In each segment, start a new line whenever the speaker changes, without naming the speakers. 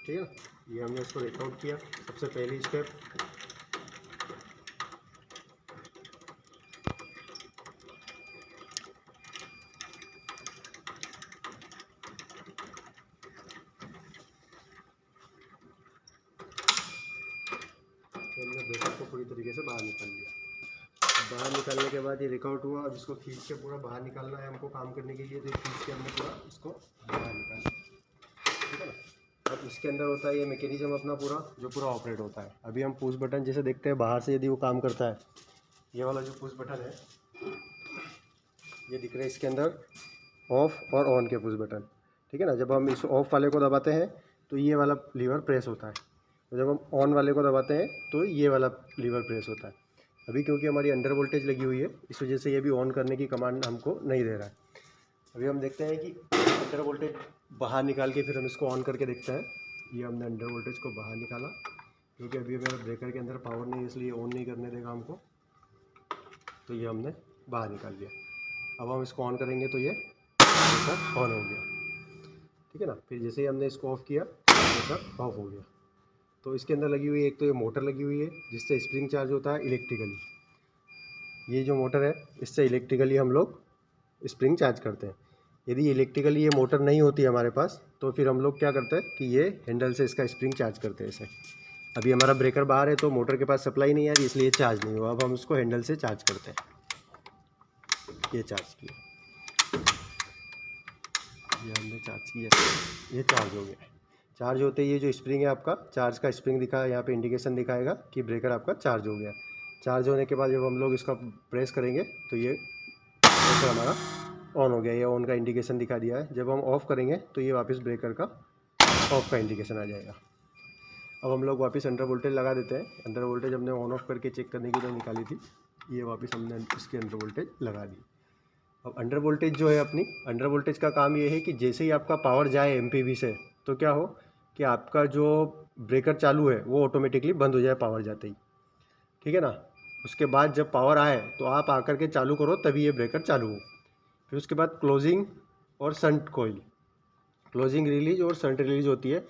ठीक है। ये हमने इसको रेकआउट किया। सबसे पहली स्टेप हमने ब्रेकर को पूरी तरीके से बाहर निकाल लिया। बाहर निकालने के बाद ये रिकआउट हुआ। अब इसको खींच के पूरा बाहर निकालना है हमको काम करने के लिए। तो खींच के हमने पूरा इसको बाहर निकाला, ठीक है ना। अब इसके अंदर होता है ये मैकेनिज्म अपना पूरा जो पूरा ऑपरेट होता है। अभी हम पुश बटन जैसे देखते हैं बाहर से, यदि वो काम करता है, ये वाला जो पुश बटन है ये दिख रहा है इसके अंदर ऑफ और ऑन के पुश बटन, ठीक है ना। जब हम इस ऑफ वाले को दबाते हैं तो ये वाला लीवर प्रेस होता है, तो जब हम ऑन वाले को दबाते हैं तो ये वाला लीवर प्रेस होता है। अभी क्योंकि हमारी अंडर वोल्टेज लगी हुई है इस वजह से ये भी ऑन करने की कमांड हमको नहीं दे रहा है। अभी हम देखते हैं कि अंडर वोल्टेज बाहर निकाल के फिर हम इसको ऑन करके देखते हैं। ये हमने अंडर वोल्टेज को बाहर निकाला क्योंकि अभी मेरा ब्रेकर के अंदर पावर नहीं है, इसलिए ऑन नहीं करने देगा हमको। तो ये हमने बाहर निकाल लिया। अब हम इसको ऑन करेंगे तो ये ब्रेकर ऑन हो गया, ठीक है ना। फिर जैसे ही हमने इसको ऑफ़ किया ब्रेकर ऑफ हो गया। तो इसके अंदर लगी हुई एक तो ये मोटर लगी हुई है जिससे स्प्रिंग चार्ज होता है इलेक्ट्रिकली। ये जो मोटर है इससे इलेक्ट्रिकली हम लोग स्प्रिंग चार्ज करते हैं। यदि इलेक्ट्रिकली ये मोटर नहीं होती हमारे पास तो फिर हम लोग क्या करते हैं कि ये हैंडल से इसका स्प्रिंग चार्ज करते हैं ऐसे। अभी हमारा ब्रेकर बाहर है तो मोटर के पास सप्लाई नहीं आ रही इसलिए चार्ज नहीं हुआ। अब हम उसको हैंडल से चार्ज करते हैं। ये चार्ज किया, ये हमने चार्ज किया, ये चार्ज हो गया। चार्ज होते ही ये जो स्प्रिंग है आपका चार्ज का स्प्रिंग दिखा, यहाँ पे इंडिकेशन दिखाएगा कि ब्रेकर आपका चार्ज हो गया। चार्ज होने के बाद जब हम लोग इसका प्रेस करेंगे तो ये ब्रेकर हमारा ऑन हो गया। ये ऑन का इंडिकेशन दिखा दिया है। जब हम ऑफ़ करेंगे तो ये वापस ब्रेकर का ऑफ का इंडिकेशन आ जाएगा। अब हम लोग वापस अंडर वोल्टेज लगा देते हैं। अंडर वोल्टेज हमने ऑन ऑफ करके चेक करने की जो निकाली थी, ये वापस हमने इसके अंडर वोल्टेज लगा दी। अब अंडर वोल्टेज जो है अपनी अंडर वोल्टेज का काम ये है कि जैसे ही आपका पावर जाए एमपीवी से तो क्या हो कि आपका जो ब्रेकर चालू है वो ऑटोमेटिकली बंद हो जाए पावर जाते ही, ठीक है ना। उसके बाद जब पावर आए तो आप आकर के चालू करो तभी ये ब्रेकर चालू हो। फिर उसके बाद क्लोजिंग और शंट कॉइल, क्लोजिंग रिलीज और शंट रिलीज होती है।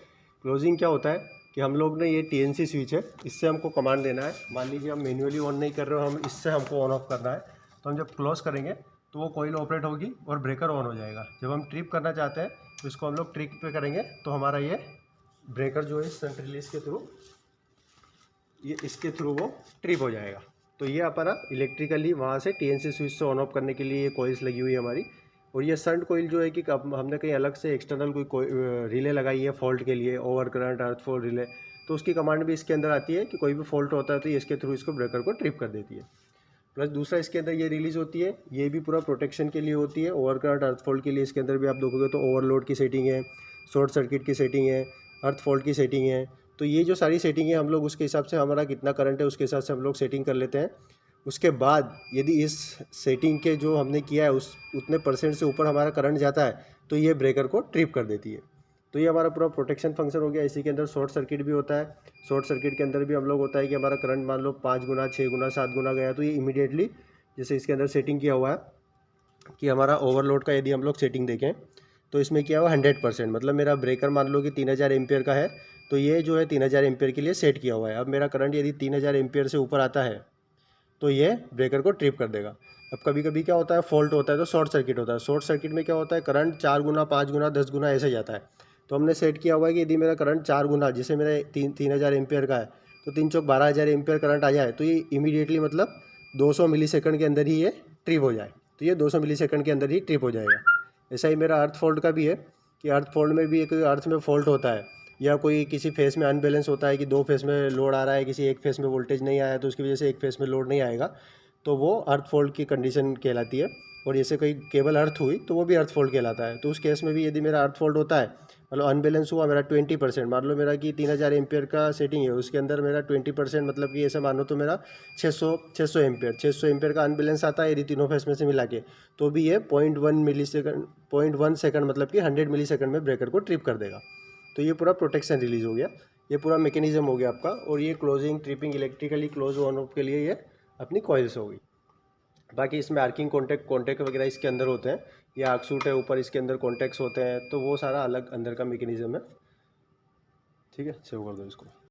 क्लोजिंग क्या होता है कि हम लोग ने ये टीएनसी स्विच है, इससे हमको कमांड देना है। मान लीजिए हम मैन्युअली ऑन नहीं कर रहे हो, हम इससे हमको ऑन ऑफ करना है। तो हम जब क्लोज करेंगे तो वो कॉइल ऑपरेट होगी और ब्रेकर ऑन हो जाएगा। जब हम ट्रिप करना चाहते हैं तो इसको हम लोग ट्रिप पे करेंगे तो हमारा ये ब्रेकर जो है शंट रिलीज के थ्रू, ये इसके थ्रू वो ट्रिप हो जाएगा। तो ये अपना इलेक्ट्रिकली वहाँ से टीएनसी स्विच से ऑन ऑफ करने के लिए ये कॉइल्स लगी हुई है हमारी। और ये शंट कॉइल जो है कि हमने कहीं अलग से एक्सटर्नल कोई रिले लगाई है फॉल्ट के लिए, ओवर करंट अर्थ फॉल रिले, तो उसकी कमांड भी इसके अंदर आती है कि कोई भी फॉल्ट होता है तो ये इसके थ्रू इसको ब्रेकर को ट्रिप कर देती है। प्लस दूसरा इसके अंदर ये रिलीज होती है, ये भी पूरा प्रोटेक्शन के लिए होती है। ओवर करंट अर्थ फॉल्ट के लिए इसके अंदर भी आप देखोगे तो ओवरलोड की सेटिंग है, शॉर्ट सर्किट की सेटिंग है, अर्थ फॉल्ट की सेटिंग है। तो ये जो सारी सेटिंग है हम लोग उसके हिसाब से हमारा कितना करंट है उसके हिसाब से हम लोग सेटिंग कर लेते हैं। उसके बाद यदि इस सेटिंग के जो हमने किया है उस उतने परसेंट से ऊपर हमारा करंट जाता है तो ये ब्रेकर को ट्रिप कर देती है। तो ये हमारा पूरा प्रोटेक्शन फंक्शन हो गया। इसी के अंदर शॉर्ट सर्किट भी होता है। शॉर्ट सर्किट के अंदर भी हम लोग होता है कि हमारा करंट मान लो 5 गुना 6 गुना 7 गुना गया तो ये इमीडिएटली, जैसे इसके अंदर सेटिंग किया हुआ है कि हमारा ओवरलोड का यदि हम लोग सेटिंग देखें तो इसमें किया हुआ 100%, मतलब मेरा ब्रेकर मान लो कि 3000 एम्पियर का है तो ये जो है 3000 एम्पियर के लिए सेट किया हुआ है। अब मेरा करंट यदि 3000 एम्पियर से ऊपर आता है तो ये ब्रेकर को ट्रिप कर देगा। अब कभी कभी क्या होता है फॉल्ट होता है तो शॉर्ट सर्किट होता है। शॉर्ट सर्किट में क्या होता है करंट 4 गुना 5 गुना 10 गुना ऐसे जाता है। तो हमने सेट किया हुआ है कि यदि मेरा करंट 4 गुना, जैसे मेरा 3000 एम्पियर का है तो 3 चौक 12000 एम्पियर करंट आ जाए तो ये इमीडिएटली मतलब 200 मिलीसेकंड के अंदर ही ये ट्रिप हो जाए। तो ये 200 मिलीसेकंड के अंदर ही ट्रिप हो जाएगा। ऐसा ही मेरा अर्थ फॉल्ट का भी है कि अर्थ फॉल्ट में भी एक अर्थ में फॉल्ट होता है या कोई किसी फेस में अनबैलेंस होता है कि 2 फेस में लोड आ रहा है, किसी एक फेस में वोल्टेज नहीं आया तो उसकी वजह से एक फेस में लोड नहीं आएगा, तो वो अर्थ फॉल्ट की कंडीशन कहलाती है। और जैसे कोई केबल अर्थ हुई तो वो भी अर्थ फॉल्ट कहलाता है। तो उस केस में भी यदि मेरा अर्थ फॉल्ट होता है, मतलब अनबैलेंस हुआ मेरा 20%, मान लो मेरा कि 3000 एम्पियर का सेटिंग है उसके अंदर मेरा 20%, मतलब कि ऐसे मानो तो मेरा 600 एम्पियर का अनबैलेंस आता है यदि तीनों फेस में से मिला के, तो भी ये 0.1 सेकंड मतलब कि 100 मिलीसेकंड में ब्रेकर को ट्रिप कर देगा। तो ये पूरा प्रोटेक्शन रिलीज हो गया, ये पूरा मैकेनिज्म हो गया आपका। और ये closing tripping electrically close on off के लिए ये अपनी कॉइल्स हो गई। बाकी इसमें आर्किंग कॉन्टैक्ट वगैरह इसके अंदर होते हैं, या आर्क सूट है ऊपर इसके अंदर कॉन्टैक्ट्स होते हैं, तो वो सारा अलग अंदर का मैकेनिज्म है। ठीक है, सेव कर दो इसको।